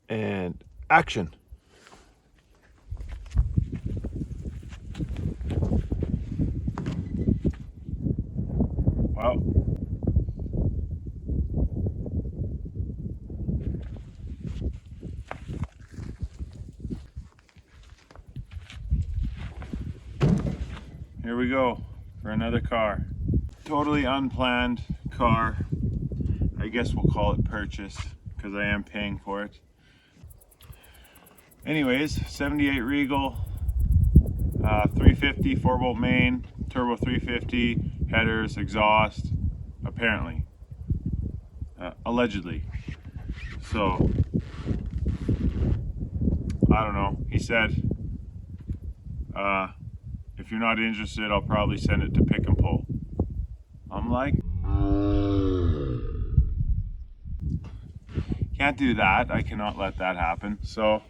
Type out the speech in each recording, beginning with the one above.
and action. Wow. Here we go for another car. Totally unplanned car. I guess we'll call it purchase because I am paying for it. Anyways, 78 Regal, 350 4-bolt main, turbo 350, headers, exhaust, apparently, allegedly. So, I don't know. He said, if you're not interested, I'll probably send it to pick and pull. I'm like, can't do that. I cannot let that happen. So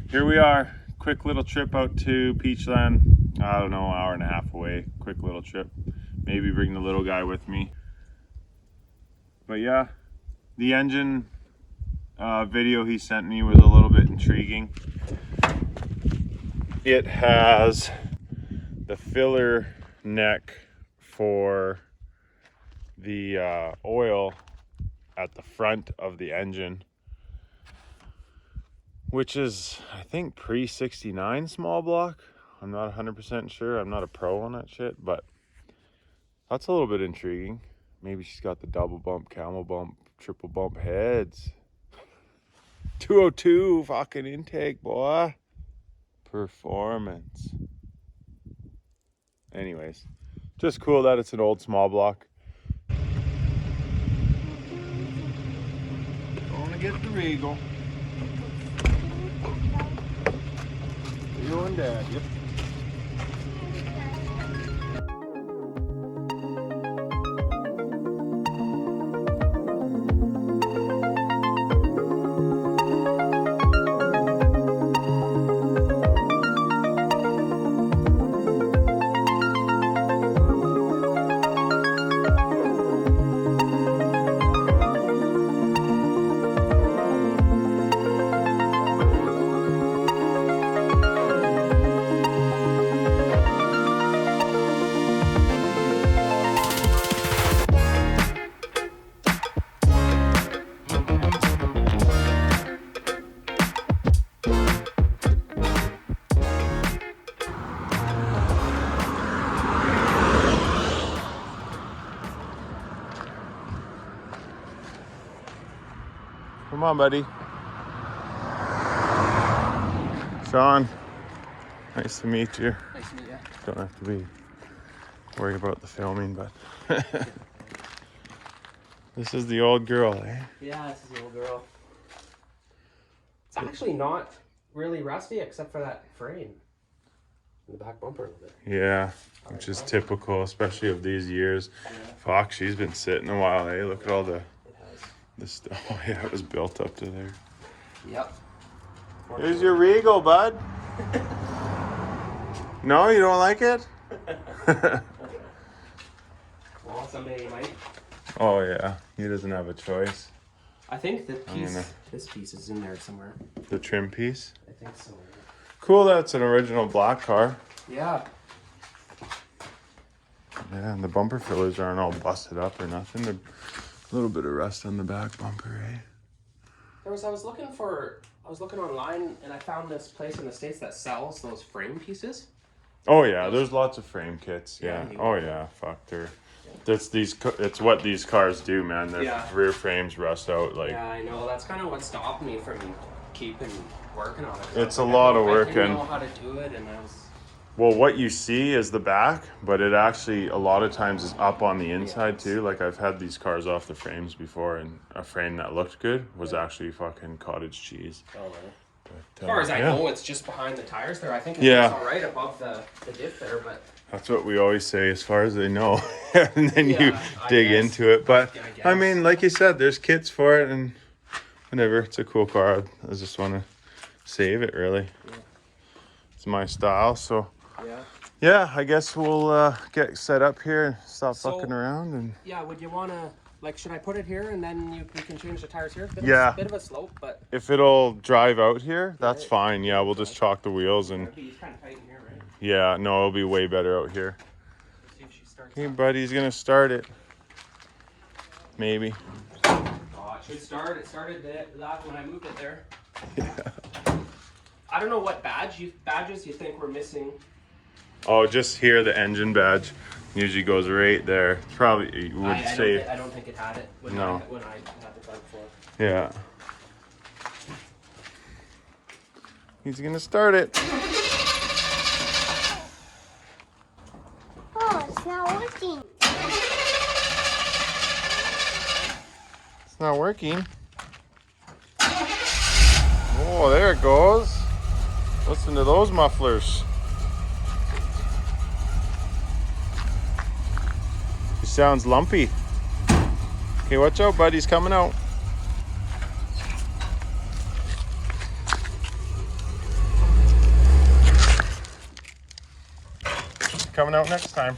here we are. Quick little trip out to Peachland. I don't know, hour and a half away. Quick little trip. Maybe bring the little guy with me. But yeah, the engine video he sent me was a little bit intriguing. It has the filler neck for the oil at the front of the engine, which is, I think, pre-69 small block. I'm not 100% sure. I'm not a pro on that shit, but that's a little bit intriguing. Maybe she's got the double bump, camel bump, triple bump heads. 202 fucking intake, boy. Performance. Anyways, just cool that it's an old small block. Gonna get the Regal. You and Dad, yep. Come on, buddy. Shawn, nice to meet you. Nice to meet you. Don't have to be worried about the filming, but this is the old girl, eh? Yeah, this is the old girl. It's actually not really rusty except for that frame. The back bumper a little bit. Yeah, which is typical, especially of these years. Yeah. Fuck, she's been sitting a while, eh? Look at all the It has. stuff. Oh yeah, it was built up to there. Yep. Here's your Regal, bud. No, you don't like it? Well, someday you might. Oh yeah, he doesn't have a choice. I think the piece, gonna- this piece is in there somewhere. The trim piece. I think so. Cool, that's an original black car. Yeah. Yeah, and the bumper fillers aren't all busted up or nothing. They're a little bit of rust on the back bumper, eh? I was looking online and I found this place in the States that sells those frame pieces. Oh yeah, there's lots of frame kits. Yeah. Yeah, Oh yeah, fuck. It's what these cars do, man. Their Yeah. rear frames rust out like. Yeah, I know. That's kind of what stopped me from keeping working on it. It's a lot of work I didn't and- know how to do it, and I was. Well, what you see is the back, but it actually a lot of times is up on the inside Yes. too. Like I've had these cars off the frames before, and a frame that looked good was actually fucking cottage cheese. Oh, really? But, As far as I yeah. know, it's just behind the tires there. I think it's Yeah. all right above the diff there, but That's what we always say, as far as they know, and then you Yeah, I dig guess. into it. But I guess. I mean, like you said, there's kits for it, and whatever. It's a cool car. I just want to save it, really. Yeah. It's my style, so yeah. yeah. I guess we'll get set up here and stop So- fucking around and. Yeah, would you want to Like, should I put it here and then we can change the tires here? Yeah. Bit of a slope, but If it'll drive out here, that's Yeah, fine. Yeah, we'll just chalk the wheels and. it's kind of tight in here, right? Yeah, no, it'll be way better out here. Let's see if she starts. Okay, buddy's gonna start it. Maybe. Oh, it should start. It started that when I moved it there. Yeah. I don't know what badges you think we're missing. Oh, just here, the engine badge usually goes right there. Probably you would say. I don't think it had it when No. I had the car before. Yeah. He's gonna start it. Oh, it's not working. It's not working. Oh, there it goes. Listen to those mufflers. He sounds lumpy. Okay, watch out, bud. He's coming out. Coming out next time.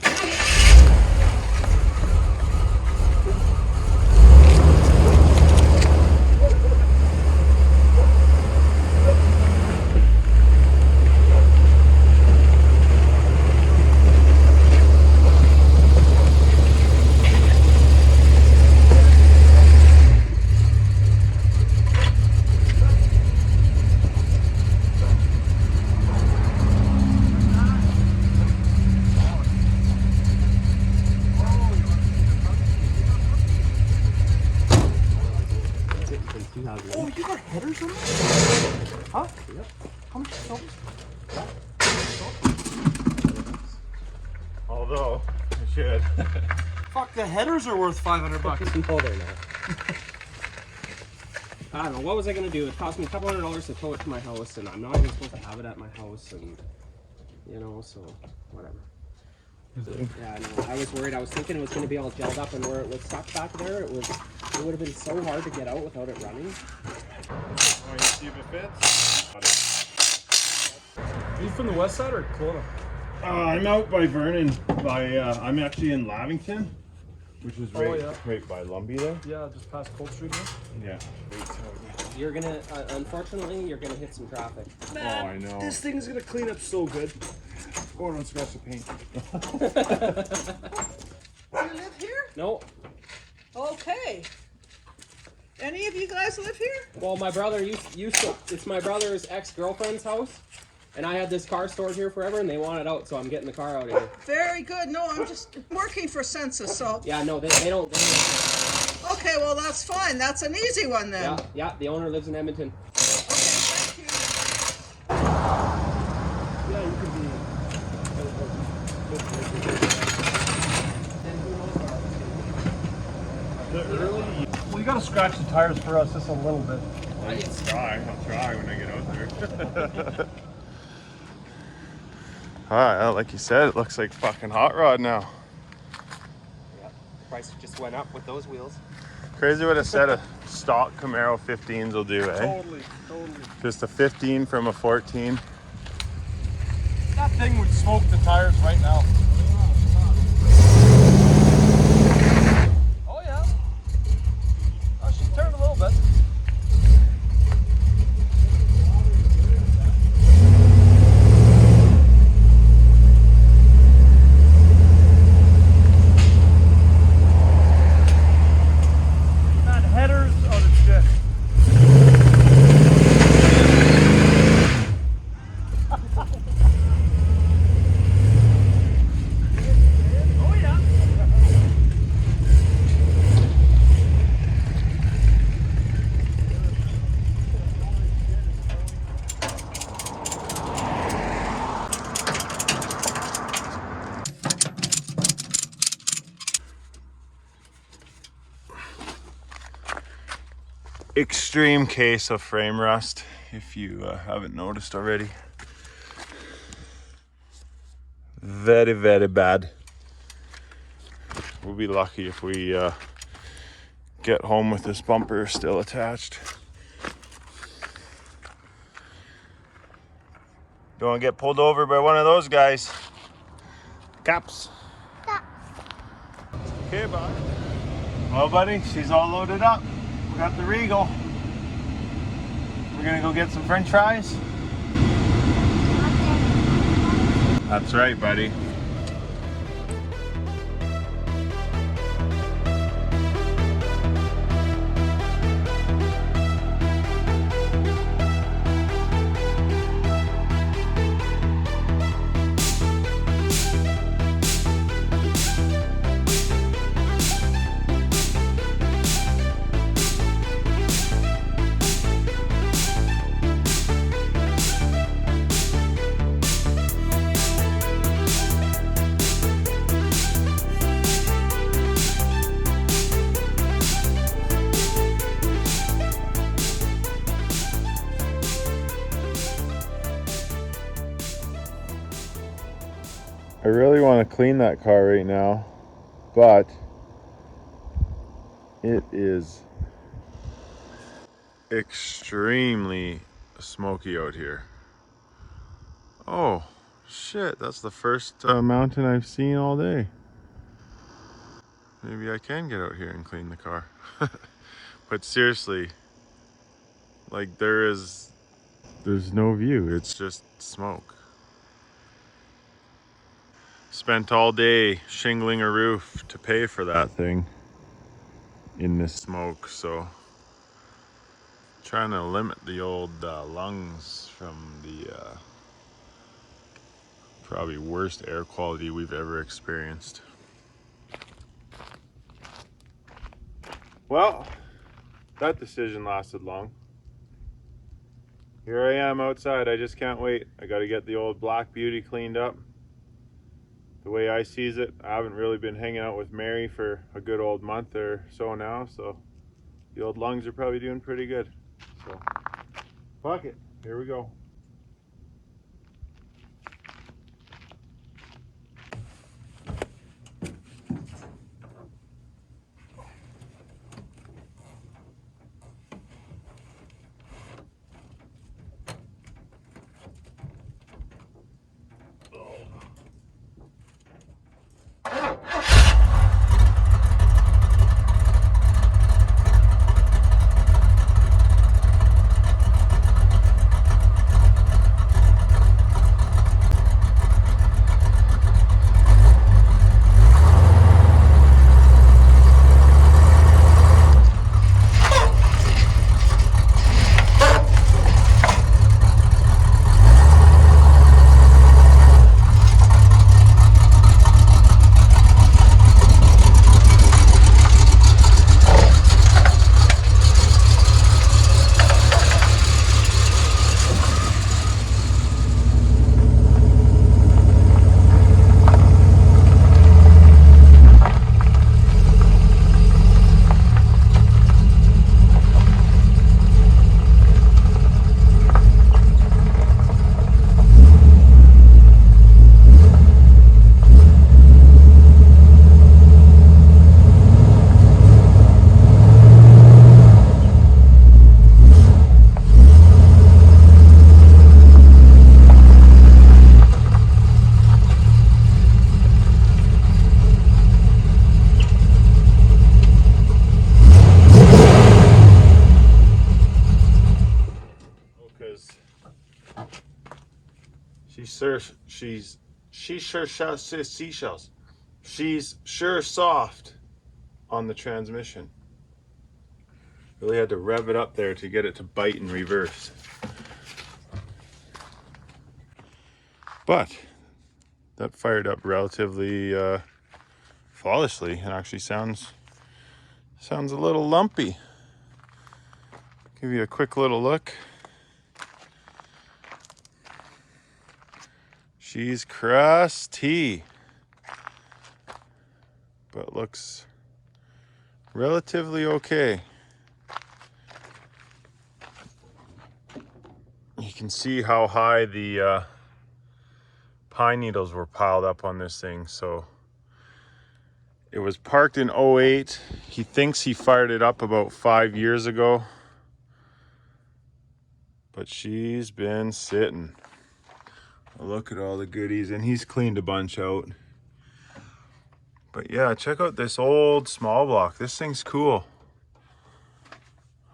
Oh, you got headers on that? Huh? Yep. How much is Although, I should. Fuck, the headers are worth $500. Oh, they're not. I don't know. What was I gonna do? It cost me a couple $100 to tow it to my house, and I'm not even supposed to have it at my house, and so whatever. Yeah, no, I was worried. I was thinking it was gonna be all gelled up, and where it was stuck back there, it would have been so hard to get out without it running. Want to see if it fits? Are you from the west side or Kelowna? I'm out by Vernon. I'm actually in Lavington, which is right, yeah. right by Lumbee there. Yeah, just past Cold Street here. Yeah. You're gonna, unfortunately, you're gonna hit some traffic. Man, I know. This thing's gonna clean up so good. Oh, don't scratch the paint. You live here? No. Okay. Any of you guys live here? Well, my brother used to. It's my brother's ex-girlfriend's house, and I had this car stored here forever, and they want it out, so I'm getting the car out of here. Very good. No, I'm just working for census, so. Yeah, no, they don't. Okay, well, that's fine. That's an easy one then. Yeah. The owner lives in Edmonton. Okay, thank you. Yeah, you could be. Well, you gotta scratch the tires for us just a little bit. I'll try when I get out there. Alright, like you said, it looks like fucking hot rod now. Yeah, price just went up with those wheels. Crazy what a set of stock Camaro 15s will do, eh? Totally. Just a 15 from a 14. That thing would smoke the tires right now. Oh yeah. Oh, she turned a little bit. Man, headers are the shit. Oh yeah. Extreme case of frame rust, if you haven't noticed already. Very, very bad. We'll be lucky if we get home with this bumper still attached. Don't want to get pulled over by one of those guys. Caps. Okay, bye. Well, buddy, she's all loaded up. We got the Regal. We're gonna go get some French fries. That's right, buddy. I really want to clean that car right now, but it is extremely smoky out here. Oh shit, that's the first mountain I've seen all day. Maybe I can get out here and clean the car. But seriously, like there's no view, it's just smoke. Spent all day shingling a roof to pay for that thing in this smoke, so trying to limit the old lungs from the probably worst air quality we've ever experienced. Well, that decision lasted long. Here I am outside. I just can't wait. I got to get the old Black Beauty cleaned up. The way I sees it, I haven't really been hanging out with Mary for a good old month or so now, so the old lungs are probably doing pretty good. So, fuck it. Here we go. She's sure seashells. She's sure soft on the transmission. Really had to rev it up there to get it to bite in reverse. But that fired up relatively flawlessly. It actually sounds a little lumpy. Give you a quick little look. She's crusty, but looks relatively okay. You can see how high the pine needles were piled up on this thing. So it was parked in 08. He thinks he fired it up about 5 years ago, but she's been sitting. Look at all the goodies, and he's cleaned a bunch out. But yeah, check out this old small block. This thing's cool.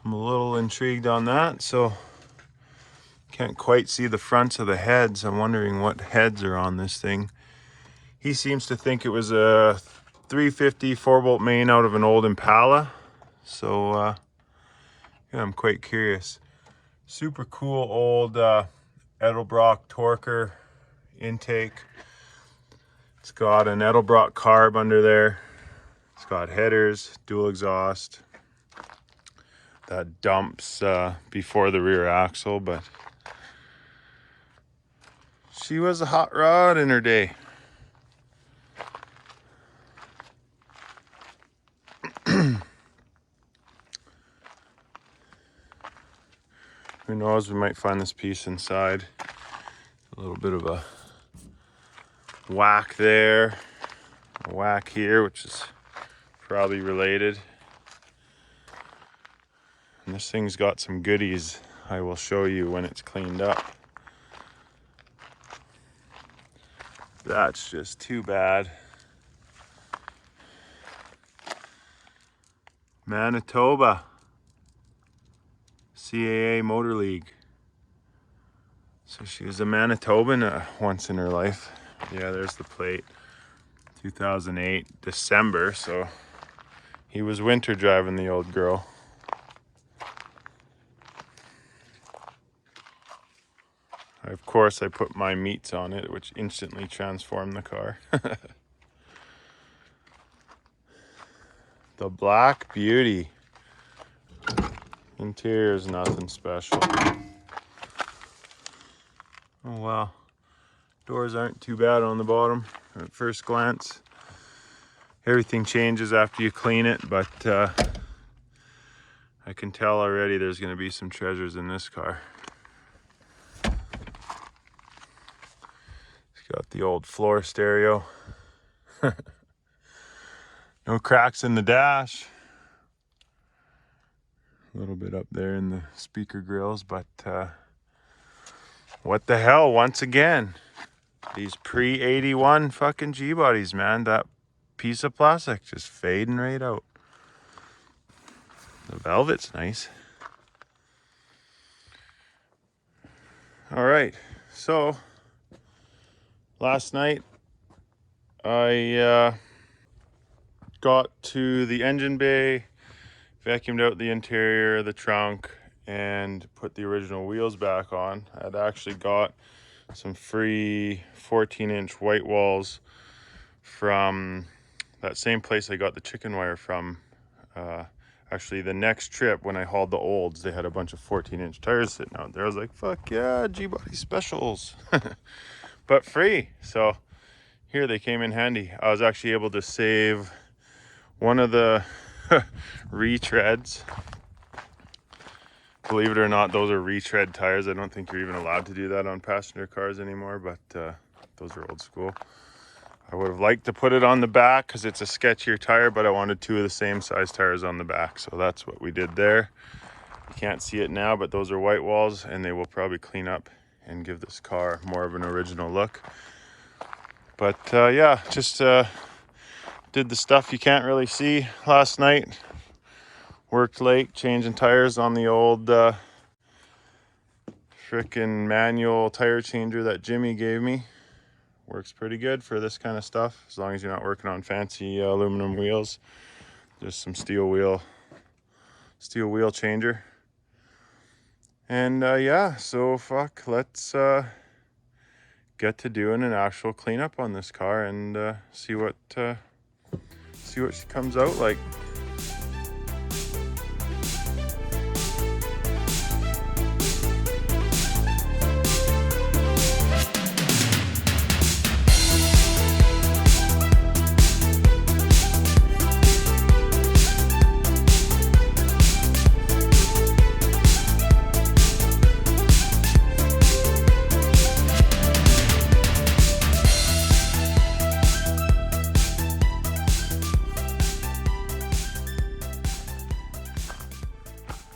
I'm a little intrigued on that, so can't quite see the fronts of the heads. I'm wondering what heads are on this thing. He seems to think it was a 350 4-bolt main out of an old Impala. So yeah, I'm quite curious. Super cool old Edelbrock Torker intake. It's got an Edelbrock carb under there. It's got headers, dual exhaust. That dumps before the rear axle, but she was a hot rod in her day. Who knows, we might find this piece inside. A little bit of a whack there, a whack here, which is probably related. And this thing's got some goodies I will show you when it's cleaned up. That's just too bad. Manitoba CAA Motor League. So she was a Manitoban once in her life. Yeah, there's the plate. 2008 December, so he was winter driving the old girl. Of course, I put my meats on it, which instantly transformed the car. The Black Beauty. Interior is nothing special. Oh wow. Doors aren't too bad on the bottom at first glance. Everything changes after you clean it, but I can tell already there's going to be some treasures in this car. It's got the old floor stereo. No cracks in the dash. A little bit up there in the speaker grills, but what the hell, once again, these pre-81 fucking G-bodies, man. That piece of plastic just fading right out. The velvet's nice. All right, so last night I got to the engine bay, vacuumed out the interior, the trunk, and put the original wheels back on. I'd actually got some free 14-inch white walls from that same place I got the chicken wire from. Actually, the next trip when I hauled the olds, they had a bunch of 14-inch tires sitting out there. I was like, fuck yeah, G-body specials. But free. So here, they came in handy. I was actually able to save one of the retreads. Believe it or not, those are retread tires. I don't think you're even allowed to do that on passenger cars anymore, but those are old school. I would have liked to put it on the back because it's a sketchier tire, but I wanted two of the same size tires on the back. So that's what we did there. You can't see it now, but those are white walls, and they will probably clean up and give this car more of an original look. But yeah, just did the stuff you can't really see last night. Worked late, changing tires on the old frickin' manual tire changer that Jimmy gave me. Works pretty good for this kind of stuff, as long as you're not working on fancy aluminum wheels. Just some steel wheel changer. And yeah, so fuck, let's get to doing an actual cleanup on this car and see what she comes out like.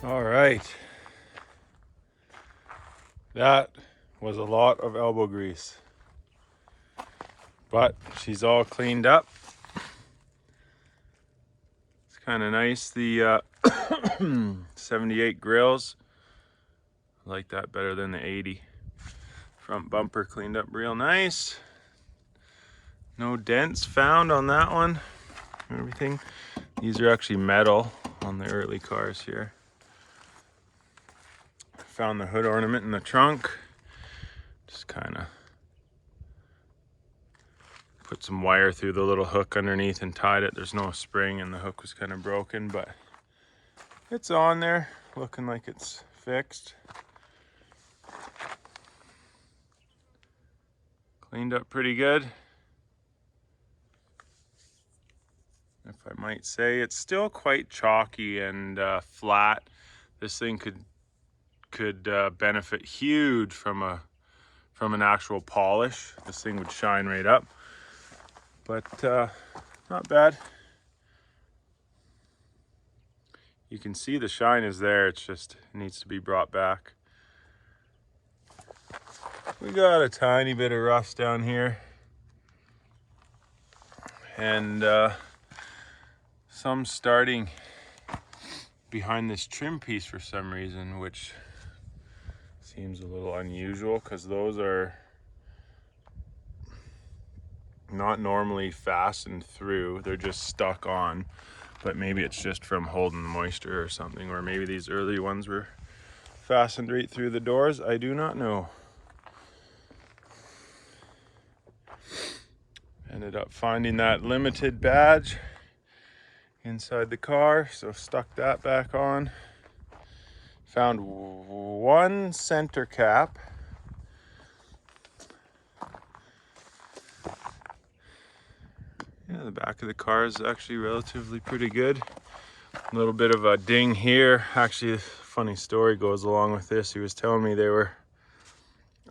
All right, that was a lot of elbow grease, but she's all cleaned up. kind of nice. The 78 grills, I like that better than the 80. Front bumper cleaned up real nice. No dents found on that one. Everything. These are actually metal on the early cars here. Found the hood ornament in the trunk. Just kind of put some wire through the little hook underneath and tied it. There's no spring and the hook was kind of broken, but it's on there, looking like it's fixed. Cleaned up pretty good, if I might say. It's still quite chalky and flat. This thing could benefit huge from an actual polish. This thing would shine right up, but not bad. You can see the shine is there. It's just, it needs to be brought back. We got a tiny bit of rust down here, and some starting behind this trim piece for some reason, which seems a little unusual because those are not normally fastened through. They're just stuck on, but maybe it's just from holding the moisture or something, or maybe these early ones were fastened right through the doors. I do not know. Ended up finding that limited badge inside the car, so stuck that back on. Found one center cap. Yeah, the back of the car is actually relatively pretty good. A little bit of a ding here. Actually, a funny story goes along with this. He was telling me they were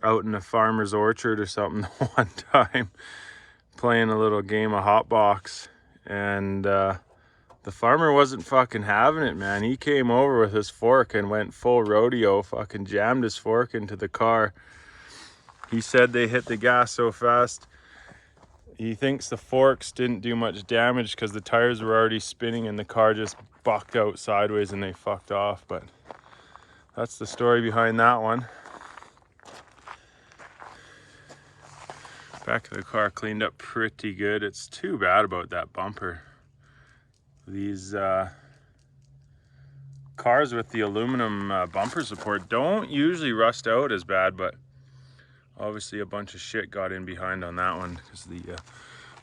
out in a farmer's orchard or something one time, playing a little game of hot box, and the farmer wasn't fucking having it, man. He came over with his fork and went full rodeo, fucking jammed his fork into the car. He said they hit the gas so fast, he thinks the forks didn't do much damage because the tires were already spinning and the car just bucked out sideways and they fucked off. But that's the story behind that one. Back of the car cleaned up pretty good. It's too bad about that bumper. These cars with the aluminum bumper support don't usually rust out as bad, but obviously a bunch of shit got in behind on that one because the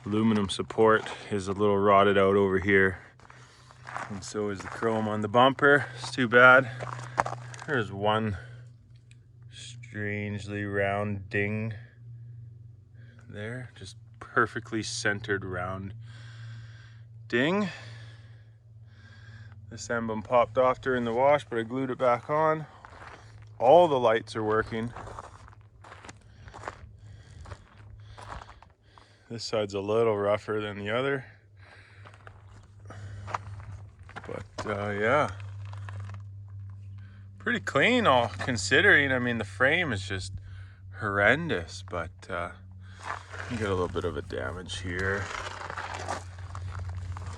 aluminum support is a little rotted out over here, and so is the chrome on the bumper. It's too bad. There's one strangely round ding there, just perfectly centered round ding. This emblem popped off during the wash, but I glued it back on. All the lights are working. This side's a little rougher than the other, but yeah, pretty clean all considering. I mean, the frame is just horrendous, but you get a little bit of a damage here.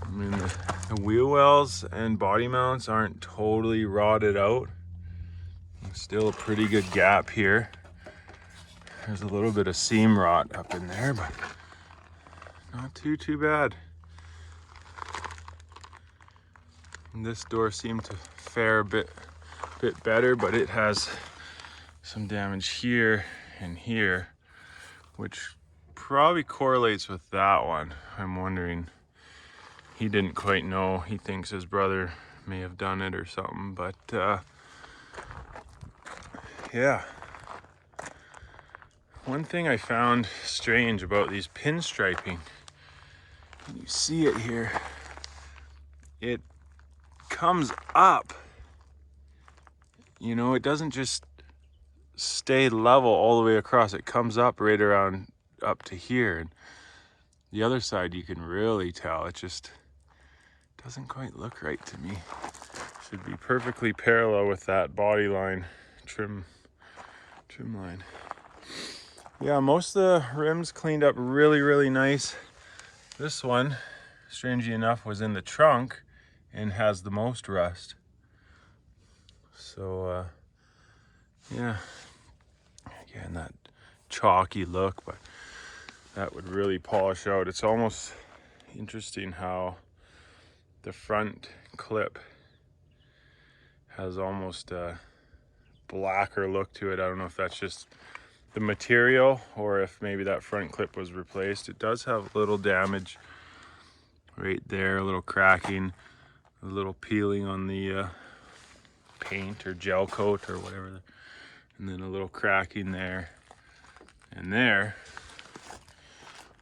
I mean, the wheel wells and body mounts aren't totally rotted out. There's still a pretty good gap here. There's a little bit of seam rot up in there, but not too bad. And this door seemed to fare a bit better, but it has some damage here and here, which probably correlates with that one. I'm wondering, he didn't quite know. He thinks his brother may have done it or something, but yeah. One thing I found strange about these pinstriping, you see it here, it comes up. You know, it doesn't just stay level all the way across. It comes up right around up to here. And the other side you can really tell. It just doesn't quite look right to me. Should be perfectly parallel with that body line, trim line. Yeah, most of the rims cleaned up really nice. This one, strangely enough, was in the trunk and has the most rust. So yeah, again, that chalky look, but that would really polish out. It's almost interesting how the front clip has almost a blacker look to it. I don't know if that's just the material or if maybe that front clip was replaced. It does have a little damage right there, a little cracking, a little peeling on the paint or gel coat or whatever, and then a little cracking there and there.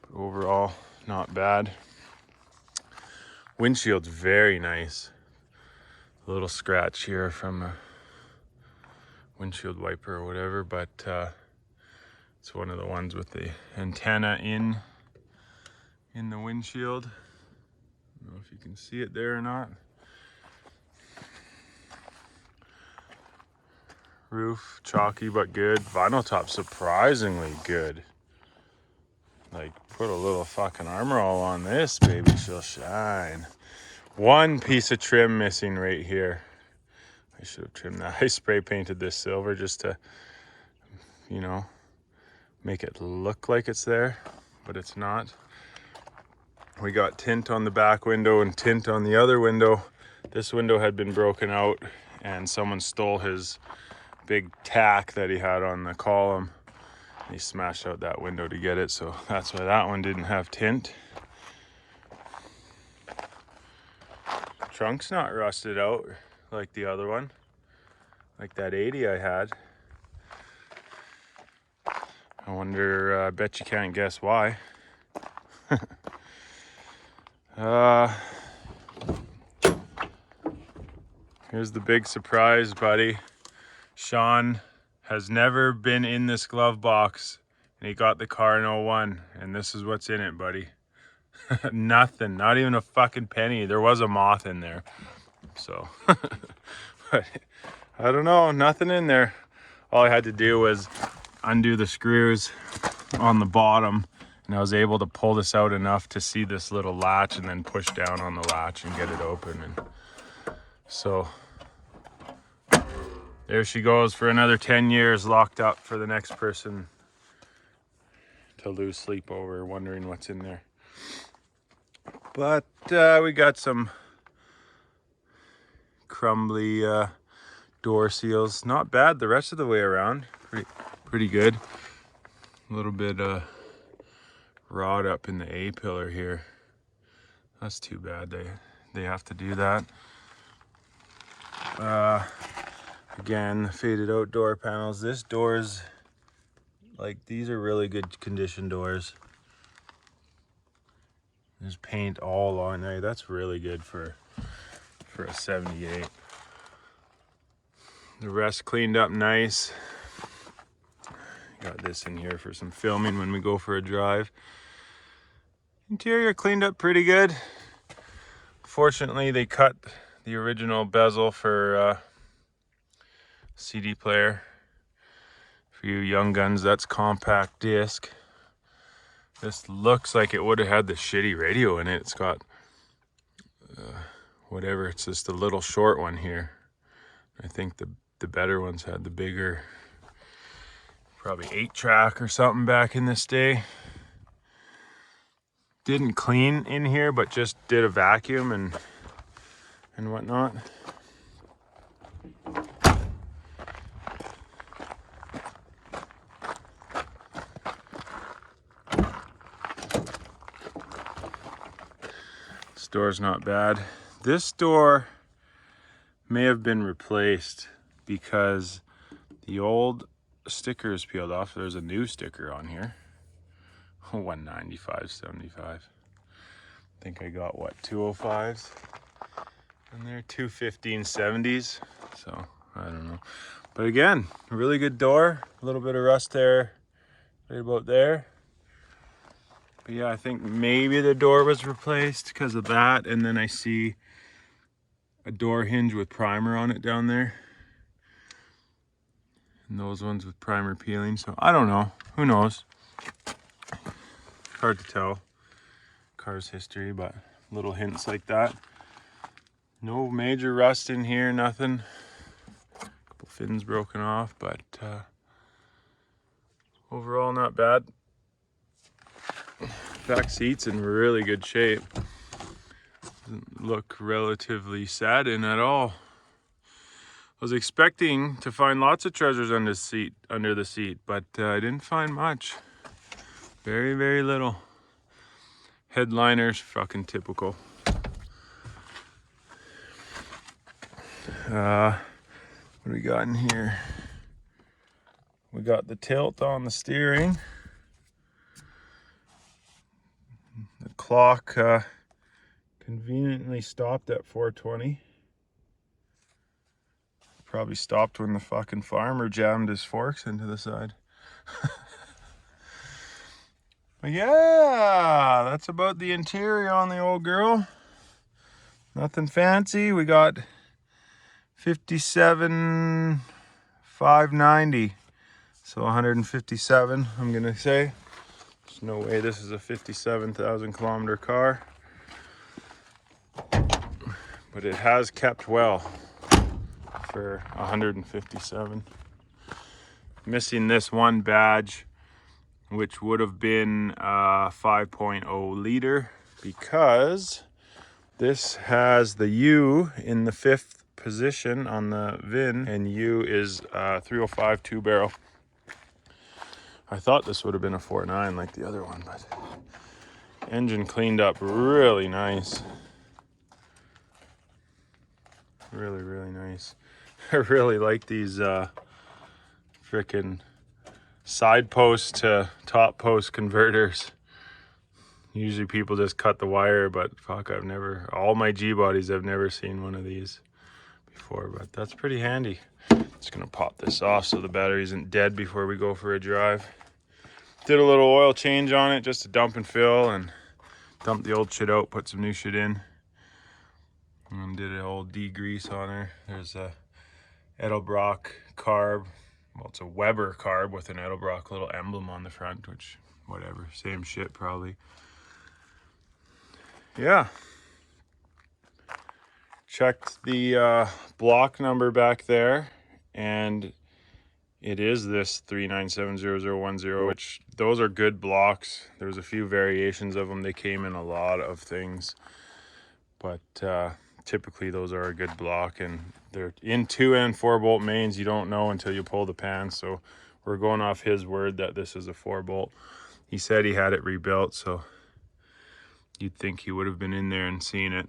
But overall, not bad. Windshield's very nice. A little scratch here from a windshield wiper or whatever, but it's one of the ones with the antenna in the windshield. I don't know if you can see it there or not. Roof, chalky but good. Vinyl top, surprisingly good. Like, put a little fucking armor all on this, baby, she'll shine. One piece of trim missing right here. I should have trimmed that. I spray painted this silver just to, you know, make it look like it's there, but it's not. We got tint on the back window and tint on the other window. This window had been broken out and someone stole his big tack that he had on the column. He smashed out that window to get it, so that's why that one didn't have tint. Trunk's not rusted out like the other one, like that 80 I had. I wonder, I bet you can't guess why. Here's the big surprise, buddy. Shawn has never been in this glove box, and he got the car in 01, and this is what's in it, buddy. Nothing, not even a fucking penny. There was a moth in there, so but I don't know, nothing in there. All I had to do was undo the screws on the bottom, and I was able to pull this out enough to see this little latch and then push down on the latch and get it open. And so there she goes for another 10 years, locked up for the next person to lose sleep over, wondering what's in there. But we got some crumbly door seals. Not bad the rest of the way around. Pretty good. A little bit rot up in the A-pillar here. That's too bad. They have to do that. Again, faded out door panels. This door's like, these are really good condition doors. There's paint all on there. That's really good for a 78. The rest cleaned up nice. Got this in here for some filming when we go for a drive. Interior cleaned up pretty good. Fortunately, they cut the original bezel for CD player. For you young guns, that's compact disc. This looks like it would have had the shitty radio in it. It's got whatever, it's just a little short one here. I think the better ones had the bigger, probably 8-track or something back in this day. Didn't clean in here, but just did a vacuum and whatnot. This door's not bad. This door may have been replaced because the old sticker is peeled off. There's a new sticker on here. 195.75. I think I got what, 205s and they're 215.70s, so I don't know. But again, a really good door. A little bit of rust there, right about there. But yeah, I think maybe the door was replaced because of that. And then I see a door hinge with primer on it down there, and those ones with primer peeling. So I don't know, who knows? Hard to tell car's history, but little hints like that. No major rust in here, nothing. A couple fins broken off, but overall not bad. Back seat's in really good shape. Doesn't look relatively sad in at all. I was expecting to find lots of treasures under the seat, but I didn't find much. Very, very little. Headliners, fucking typical. What do we got in here? We got the tilt on the steering. The clock conveniently stopped at 420. Probably stopped when the fucking farmer jammed his forks into the side. But yeah, that's about the interior on the old girl. Nothing fancy. We got 57,590. So 157, I'm gonna say. There's no way this is a 57,000 kilometer car. But it has kept well for 157. Missing this one badge, which would have been 5.0 liter, because this has the U in the 5th position on the VIN, and U is 305 2 barrel. I thought this would have been a 4.9 like the other one, but engine cleaned up really nice. Really, really nice. I really like these frickin' side post to top post converters. Usually people just cut the wire, but fuck, all my G-bodies, I've never seen one of these before, but that's pretty handy. Just gonna pop this off so the battery isn't dead before we go for a drive. Did a little oil change on it just to dump and fill, and dump the old shit out, put some new shit in. And did an old degrease on her. There's a Edelbrock carb. Well, it's a Weber carb with an Edelbrock little emblem on the front, which, whatever, same shit probably. Yeah. Checked the block number back there, and it is this 3970010, which those are good blocks. There's a few variations of them. They came in a lot of things, but typically those are a good block, and they're in 2 and 4 bolt mains. You don't know until you pull the pan, so we're going off his word that this is a 4 bolt. He said he had it rebuilt, so you'd think he would have been in there and seen it.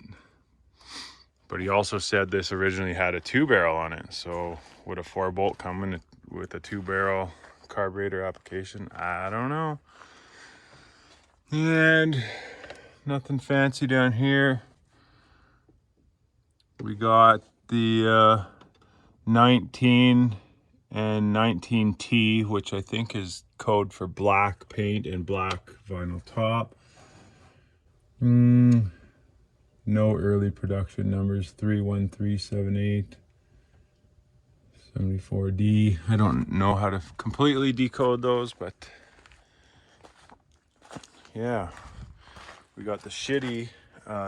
But he also said this originally had a 2 barrel on it, so would a 4 bolt come in with a 2 barrel carburetor application? I don't know. And nothing fancy down here. We got the 19 and 19T, which I think is code for black paint and black vinyl top. No early production numbers. 31378 74D. I don't know how to completely decode those, but yeah. We got the shitty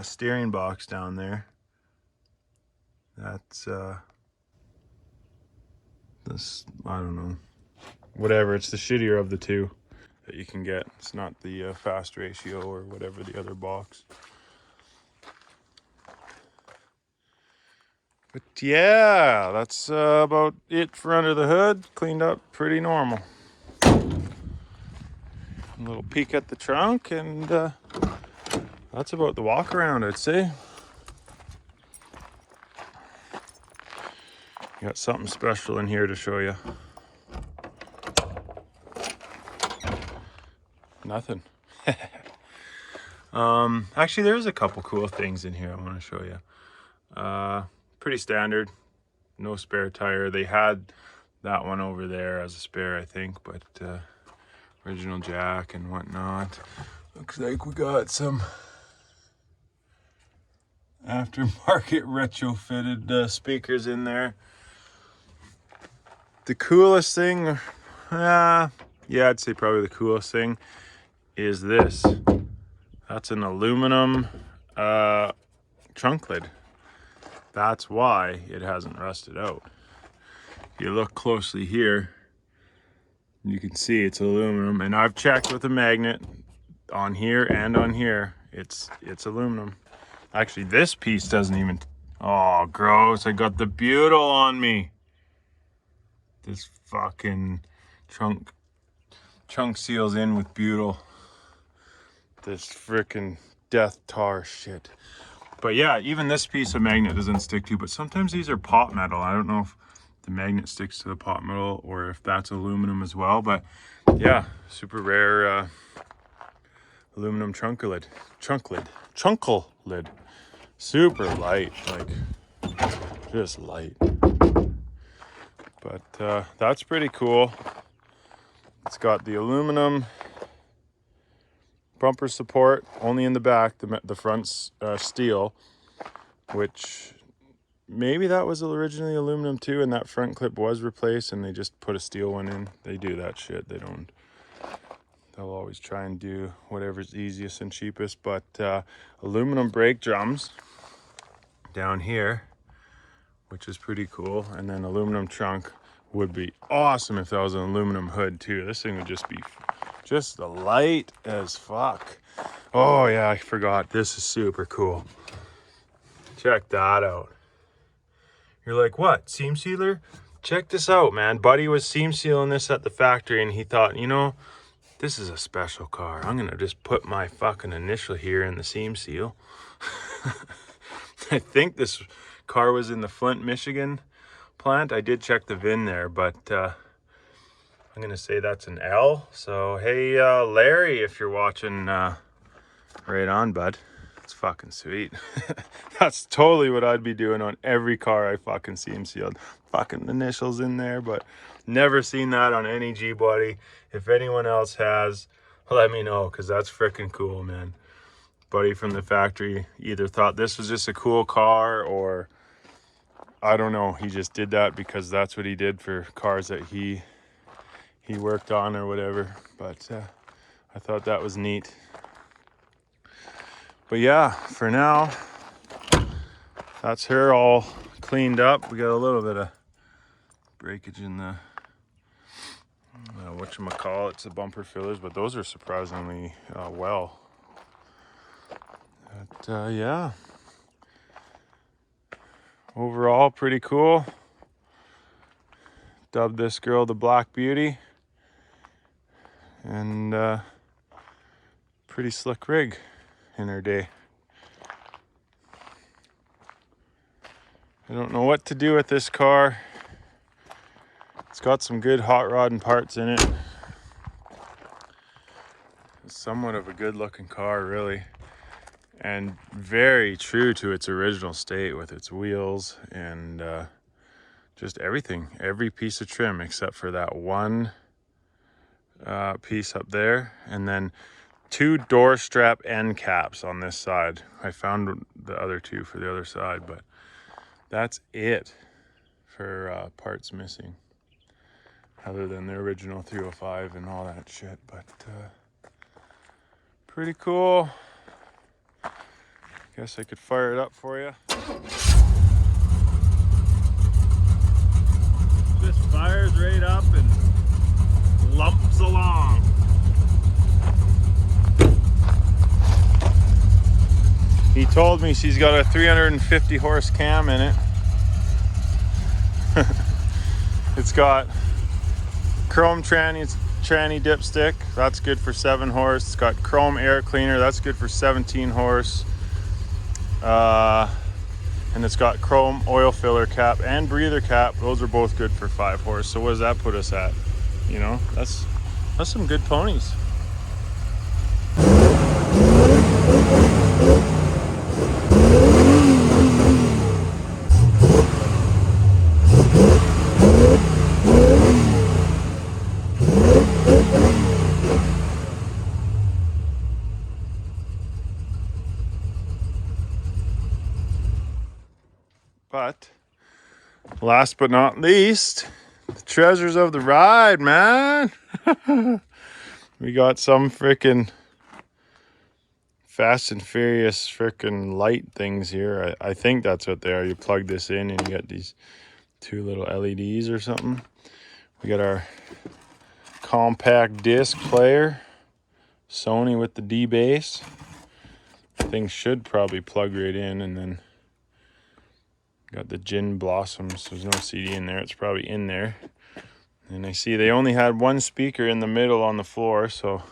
steering box down there. That's this, I don't know, whatever, it's the shittier of the two that you can get. It's not the fast ratio or whatever the other box. But yeah, that's about it for under the hood. Cleaned up pretty normal. A little peek at the trunk, and that's about the walk around, I'd say. Got something special in here to show you. Nothing. Actually, there's a couple cool things in here I want to show you. Pretty standard. No spare tire. They had that one over there as a spare, I think, but original jack and whatnot. Looks like we got some aftermarket retrofitted speakers in there. The coolest thing, yeah, I'd say probably the coolest thing is this. That's an aluminum trunk lid. That's why it hasn't rusted out. If you look closely here, you can see it's aluminum, and I've checked with a magnet on here and on here. It's aluminum. Actually, this piece doesn't even, oh, gross. I got the butyl on me. This fucking trunk seals in with butyl. This freaking death tar shit. But yeah, even this piece of magnet doesn't stick to, but sometimes these are pot metal. I don't know if the magnet sticks to the pot metal or if that's aluminum as well, but yeah, super rare aluminum trunkle lid. Super light, like just light. But that's pretty cool. It's got the aluminum bumper support only in the back. The front's steel, which maybe that was originally aluminum too, and that front clip was replaced and they just put a steel one in. They do that shit. They'll always try and do whatever's easiest and cheapest. But aluminum brake drums down here, which is pretty cool. And then aluminum trunk. Would be awesome if that was an aluminum hood too. This thing would just be just light as fuck. Oh yeah, I forgot. This is super cool. Check that out. You're like, what, seam sealer? Check this out, man. Buddy was seam sealing this at the factory and he thought, you know, this is a special car. I'm gonna just put my fucking initial here in the seam seal. I think this car was in the Flint, Michigan plant. I did check the VIN there, but I'm gonna say that's an L. So hey, Larry, if you're watching, right on, bud. It's fucking sweet. That's totally what I'd be doing on every car I fucking seam sealed. Fucking initials in there, but never seen that on any G-body. If anyone else has, let me know, because that's freaking cool, man. Buddy from the factory either thought this was just a cool car, or I don't know, he just did that because that's what he did for cars that he worked on or whatever. But I thought that was neat. But yeah, for now, that's her all cleaned up. We got a little bit of breakage in the whatchamacallit, it's the bumper fillers, but those are surprisingly well. But yeah, overall pretty cool. Dubbed this girl the Black Beauty, and pretty slick rig in her day. I don't know what to do with this car. It's got some good hot rod and parts in it. It's somewhat of a good looking car, really, and very true to its original state with its wheels and just everything, every piece of trim except for that one piece up there, and then 2 door strap end caps on this side. I found the other 2 for the other side, but that's it for parts missing, other than the original 305 and all that shit. But pretty cool. Guess I could fire it up for you. Just fires right up and lumps along. He told me she's got a 350 horse cam in it. It's got chrome tranny dipstick, that's good for 7 horse. It's got chrome air cleaner, that's good for 17 horse. And it's got chrome oil filler cap and breather cap. Those are both good for 5 horse. So what does that put us at? You know, that's some good ponies. But last but not least, the treasures of the ride, man. We got some freaking Fast and Furious freaking light things here. I think that's what they are. You plug this in and you get these two little LEDs or something. We got our compact disc player, Sony with the D bass. Thing should probably plug right in, and then got the Gin Blossoms. There's no CD in there. It's probably in there. And I see they only had one speaker in the middle on the floor, so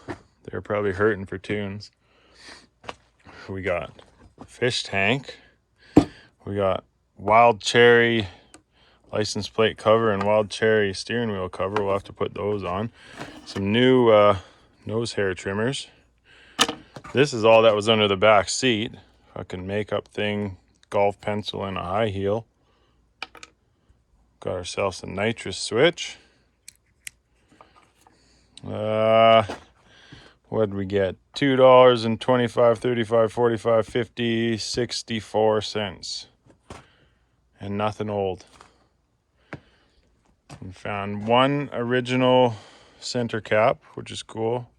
they're probably hurting for tunes. We got fish tank. We got Wild Cherry license plate cover and Wild Cherry steering wheel cover. We'll have to put those on. Some new nose hair trimmers. This is all that was under the back seat. Fucking makeup thing, golf pencil, and a high heel. Got ourselves a nitrous switch. What did we get? $2.25, 35, 45, 50, 64 cents. And nothing old. We found one original center cap, which is cool.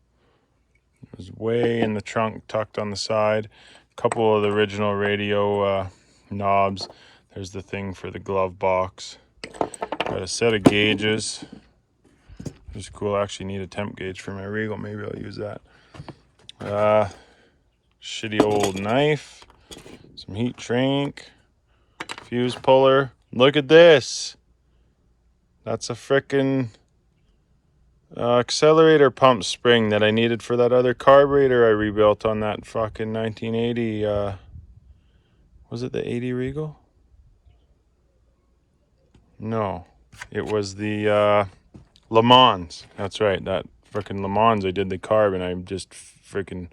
It was way in the trunk, tucked on the side. A couple of the original radio knobs. There's the thing for the glove box. Got a set of gauges. It's cool. I actually need a temp gauge for my Regal. Maybe I'll use that. Shitty old knife. Some heat shrink. Fuse puller. Look at this. That's a frickin' accelerator pump spring that I needed for that other carburetor I rebuilt on that fucking 1980. Was it the 80 Regal? No, it was the Le Mans. That's right, that frickin' Le Mans. I did the carb and I just frickin'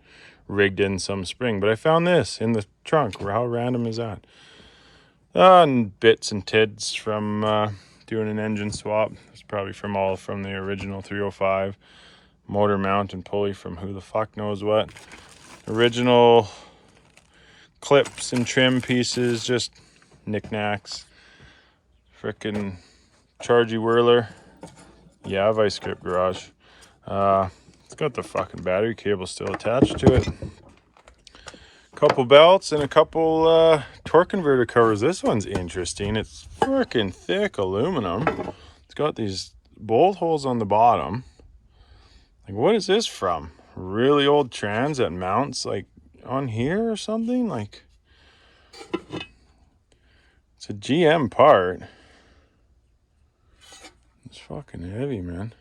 rigged in some spring. But I found this in the trunk. How random is that? And bits and tids from doing an engine swap. It's probably from the original 305. Motor mount and pulley from who the fuck knows what. Original clips and trim pieces, just knickknacks. Frickin' chargy whirler. Yeah, Vice Grip Garage. It's got the fucking battery cable still attached to it. Couple belts and a couple torque converter covers. This one's interesting. It's freaking thick aluminum. It's got these bolt holes on the bottom. Like, what is this from? Really old trans that mounts like on here or something? Like, it's a GM part. It's fucking heavy, man.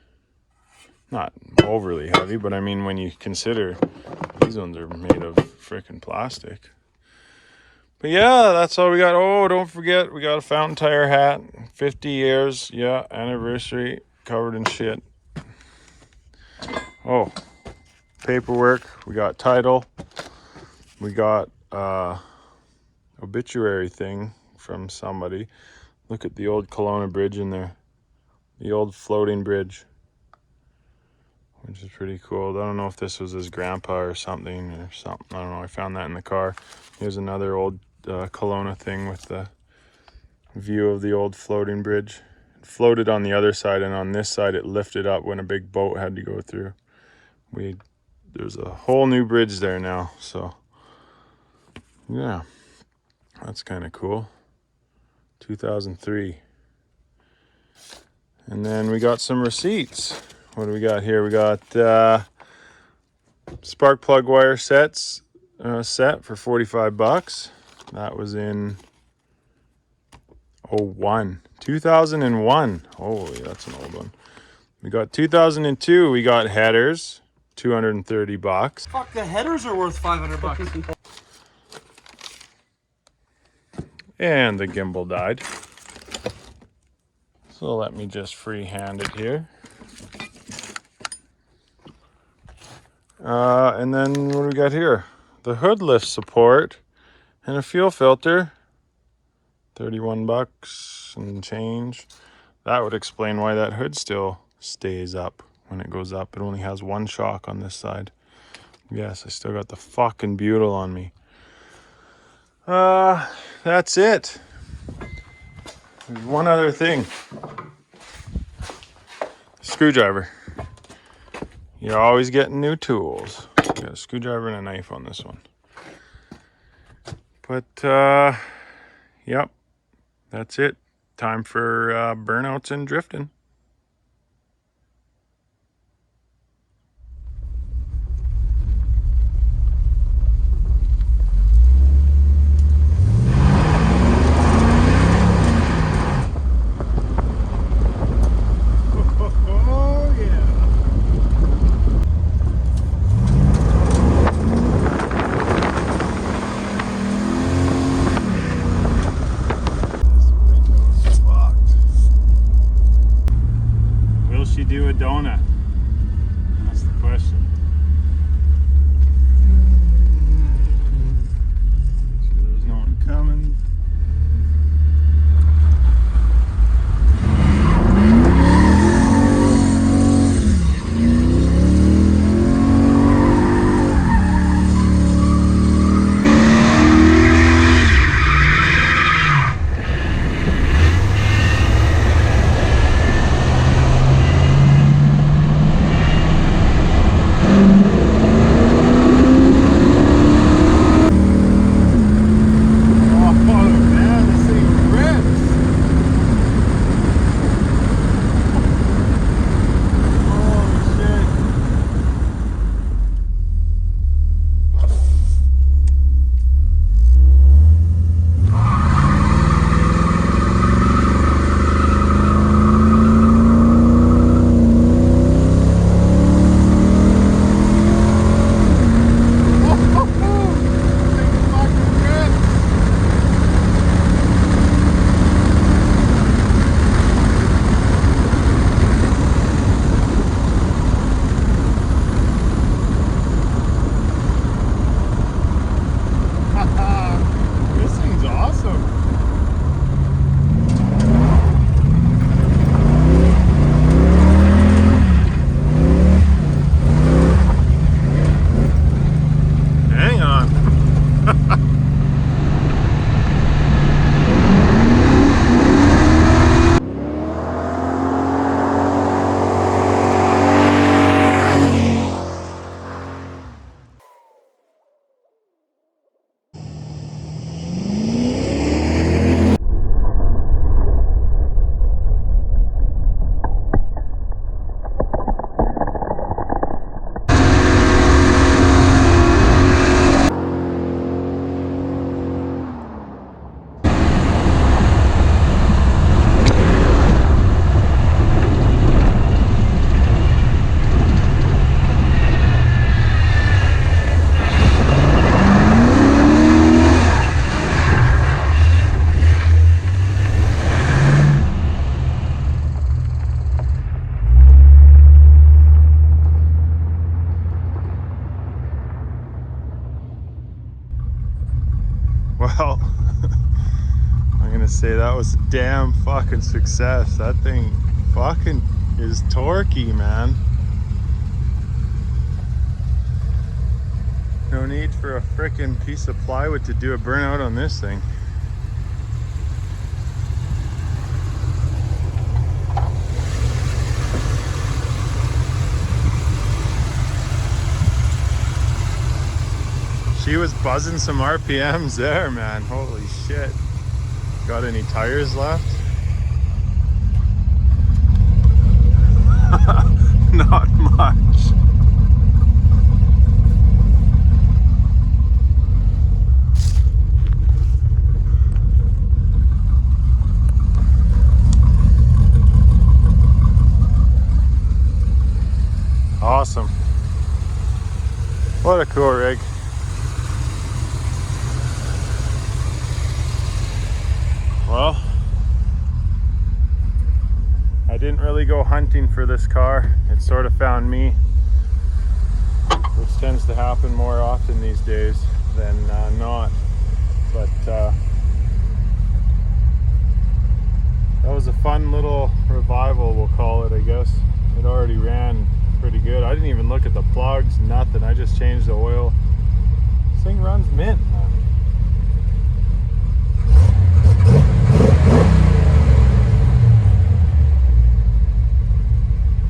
Not overly heavy, but I mean, when you consider these ones are made of freaking plastic. But yeah, that's all we got. Oh, don't forget, we got a fountain tire hat. 50 years, yeah, anniversary, covered in shit. Oh, paperwork. We got title. We got obituary thing from somebody. Look at the old Kelowna Bridge in there. The old floating bridge, which is pretty cool. I don't know if this was his grandpa or something. I don't know. I found that in the car. Here's another old Kelowna thing with the view of the old floating bridge. It floated on the other side, and on this side it lifted up when a big boat had to go through. There's a whole new bridge there now, so yeah, that's kind of cool. 2003. And then we got some receipts. What do we got here? We got spark plug wire sets set for $45. That was in 2001. Holy, that's an old one. We got 2002. We got headers, $230. Fuck, the headers are worth $500. And the gimbal died. So let me just freehand it here. And then what do we got here? The hood lift support and a fuel filter. $31 and change. That would explain why that hood still stays up when it goes up. It only has one shock on this side. Yes, I still got the fucking butyl on me. That's it. There's one other thing. Screwdriver. You're always getting new tools. Got a screwdriver and a knife on this one. But yep, that's it. Time for burnouts and drifting. Oh yeah. Will she do a donut? That's the question. Sure there's no one coming. This thing's awesome. Hang on. Well, I'm gonna say that was a damn fucking success. That thing fucking is torquey, man. No need for a frickin' piece of plywood to do a burnout on this thing. She was buzzing some RPMs there, man. Holy shit. Got any tires left? Not much. Awesome. What a cool rig. Well, I didn't really go hunting for this car. It sort of found me, which tends to happen more often these days than not. But that was a fun little revival, we'll call it, I guess. It already ran pretty good. I didn't even look at the plugs, nothing. I just changed the oil. This thing runs mint, man.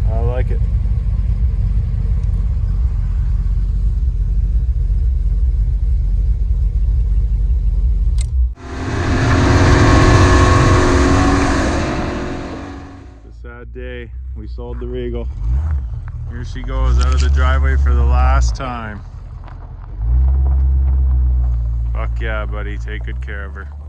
I like it. Sad day. We sold the Regal. Here she goes out of the driveway for the last time. Fuck yeah, buddy. Take good care of her.